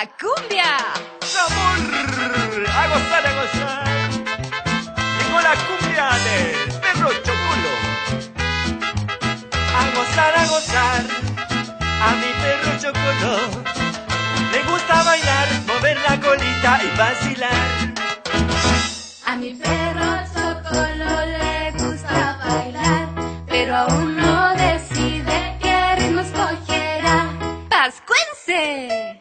la cumbia. ¡Sabor! ¡A gozar, a gozar! Tengo la cumbia del perro Chocolo. A gozar, a gozar. A mi perro Chocolo le gusta bailar, mover la colita y vacilar. A mi perro Chocolo le gusta bailar, pero aún no decide qué ritmo escogerá. ¡Pascuense!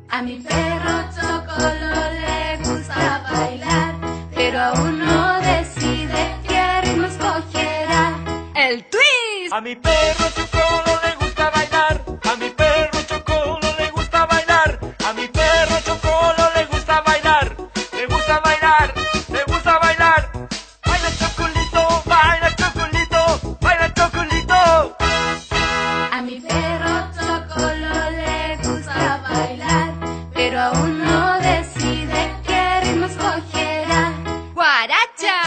A mi perro Chocolo le gusta bailar, pero aún no decide qué ritmo escogerá. ¡El twist! A mi perro Chocolo le gusta bailar. A mi perro Chocolo le gusta bailar. A mi perro Chocolo le gusta bailar. Le gusta bailar, le gusta bailar. Baila Chocolito, baila Chocolito, baila Chocolito. A mi perro Chocolo le gusta bailar, pero aún no decide qué ritmo escogerá. ¡Guaracha!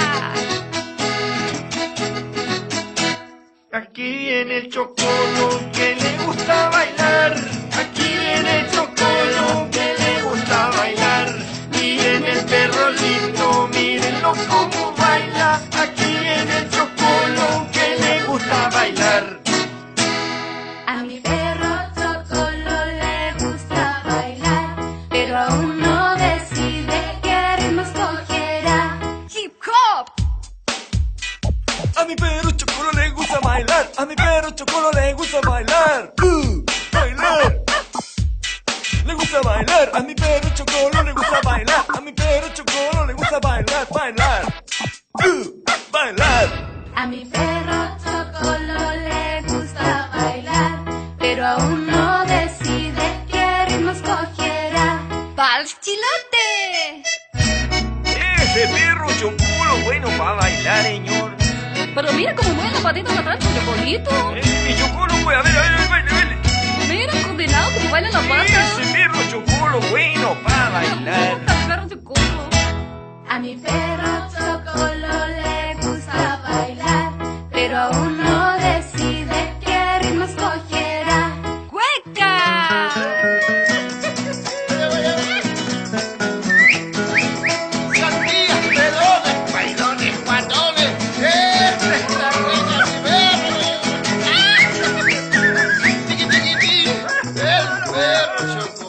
Aquí viene el Chocolo que le gusta bailar. Aquí viene el Chocolo que le gusta bailar. Miren el perro lindo, mírenlo cómo baila. Aquí viene el Chocolo que le gusta bailar. A mi perro Chocolo le gusta bailar, pero aún no decide qué ritmo escogerá. ¡Hip hop! A mi perro Chocolo le gusta bailar. A mi perro Chocolo le gusta bailar. Bailar. Le gusta bailar. A mi perro Chocolo le gusta bailar. A mi perro Chocolo le gusta bailar. Bailar. Bailar. A mi perro Chocolo le gusta bailar, pero aún no decide qué ritmo escogerá. ¡Vals chilote! Ese perro Chocolo bueno para bailar, señor. Pero mira cómo mueve la patita de atrás, Chocolito. Mi Chocolo, pues, a ver, baile, baile. Mira, condenado como baila la pata. Ese perro Chocolo bueno para bailar. ¡Al perro Chocolo! A mi perro Chocolo le gusta bailar, pero aún no decide qué ritmo escogerá. ¡Cueca! Sandías, pelones, bailones, guandones, esta es la reina del perro. Tiqui, tiqui, tiqui, el perro Chocolo.